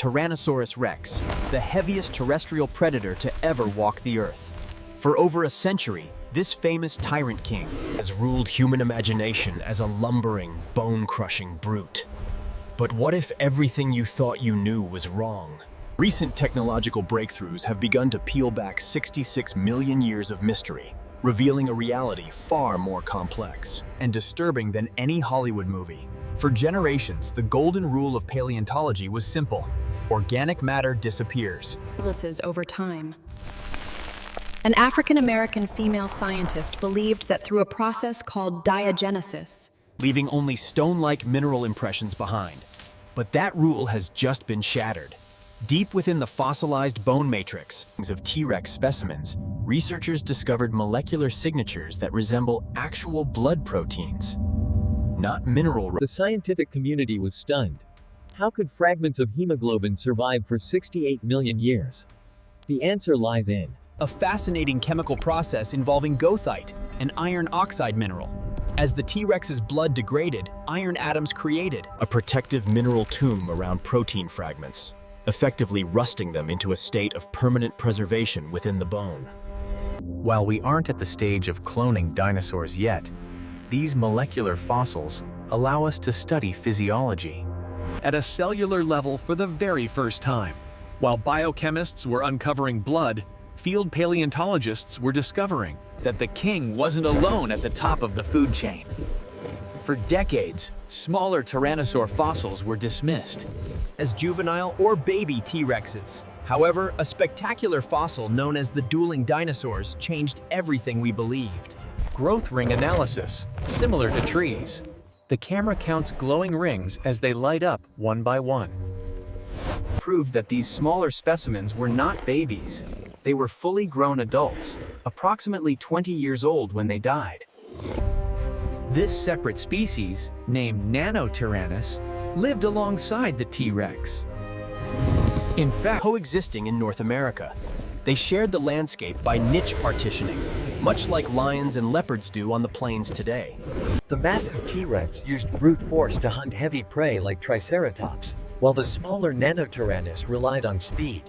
Tyrannosaurus Rex, the heaviest terrestrial predator to ever walk the Earth. For over a century, this famous tyrant king has ruled human imagination as a lumbering, bone-crushing brute. But what if everything you thought you knew was wrong? Recent technological breakthroughs have begun to peel back 66 million years of mystery, revealing a reality far more complex and disturbing than any Hollywood movie. For generations, the golden rule of paleontology was simple: organic matter disappears. Over time. An African-American female scientist believed that through a process called diagenesis, Leaving only stone-like mineral impressions behind. But that rule has just been shattered. Deep within the fossilized bone matrix of T-Rex specimens, researchers discovered molecular signatures that resemble actual blood proteins, not mineral. The scientific community was stunned. How could fragments of hemoglobin survive for 68 million years? The answer lies in A fascinating chemical process involving goethite, an iron oxide mineral. As the T-Rex's blood degraded, iron atoms created a protective mineral tomb around protein fragments, effectively rusting them into a state of permanent preservation within the bone. While we aren't at the stage of cloning dinosaurs yet, these molecular fossils allow us to study physiology at a cellular level for the very first time. While biochemists were uncovering blood, field paleontologists were discovering that the king wasn't alone at the top of the food chain. For decades, smaller tyrannosaur fossils were dismissed as juvenile or baby T-Rexes. However, a spectacular fossil known as the dueling dinosaurs changed everything we believed. Growth ring analysis, similar to trees. The camera counts glowing rings as they light up one by one. Proved that these smaller specimens were not babies. They were fully grown adults, approximately 20 years old when they died. This separate species, named Nanotyrannus, lived alongside the T-Rex. In fact, coexisting in North America, they shared the landscape by niche partitioning, much like lions and leopards do on the plains today. the massive T-Rex used brute force to hunt heavy prey like Triceratops, while the smaller Nanotyrannus relied on speed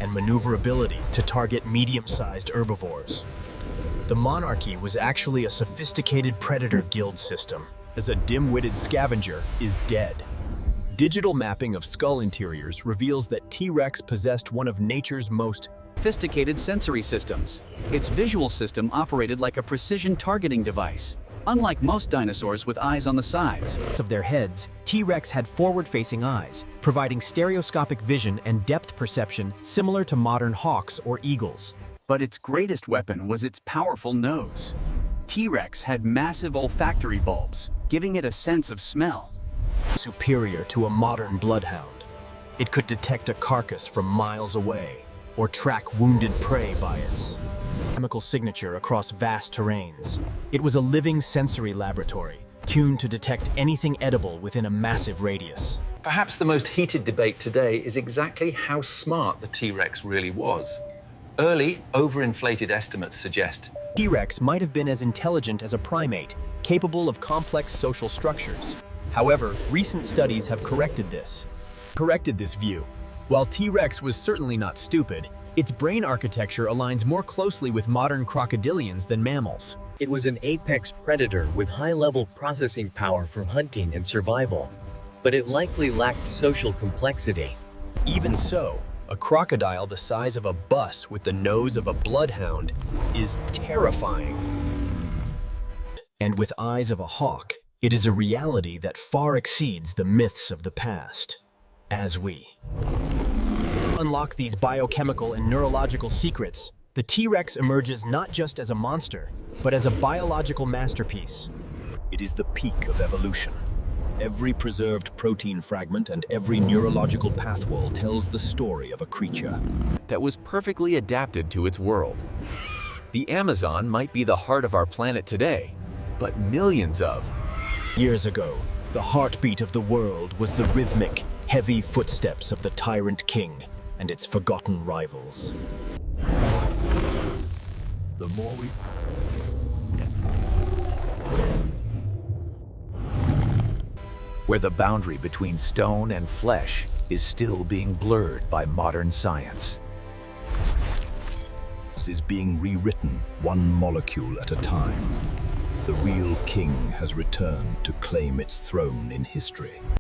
and maneuverability to target medium-sized herbivores. The monarchy was actually a sophisticated predator guild system, as a dim-witted scavenger is dead. Digital mapping of skull interiors reveals that T-Rex possessed one of nature's most sophisticated sensory systems. Its visual system operated like a precision targeting device. Unlike most dinosaurs with eyes on the sides of their heads, T-Rex had forward-facing eyes, providing stereoscopic vision and depth perception similar to modern hawks or eagles. But its greatest weapon was its powerful nose. T-Rex had massive olfactory bulbs, giving it a sense of smell. Superior to a modern bloodhound, it could detect a carcass from miles away, or track wounded prey by its chemical signature across vast terrains. It was a living sensory laboratory, tuned to detect anything edible within a massive radius. Perhaps the most heated debate today is exactly how smart the T-Rex really was. Early, overinflated estimates suggest T-Rex might have been as intelligent as a primate, capable of complex social structures. However, recent studies have corrected this view. While T-Rex was certainly not stupid, its brain architecture aligns more closely with modern crocodilians than mammals. It was an apex predator with high-level processing power for hunting and survival, but it likely lacked social complexity. Even so, a crocodile the size of a bus with the nose of a bloodhound is terrifying. And with eyes of a hawk, it is a reality that far exceeds the myths of the past. As we unlock these biochemical and neurological secrets, the T-Rex emerges not just as a monster, but as a biological masterpiece. It is the peak of evolution. Every preserved protein fragment and every neurological pathway tells the story of a creature that was perfectly adapted to its world. The Amazon might be the heart of our planet today, but millions of years ago, the heartbeat of the world was the rhythmic, heavy footsteps of the tyrant king and its forgotten rivals. The more we where the boundary between stone and flesh is still being blurred by modern science. Is being rewritten one molecule at a time. The real king has returned to claim its throne in history.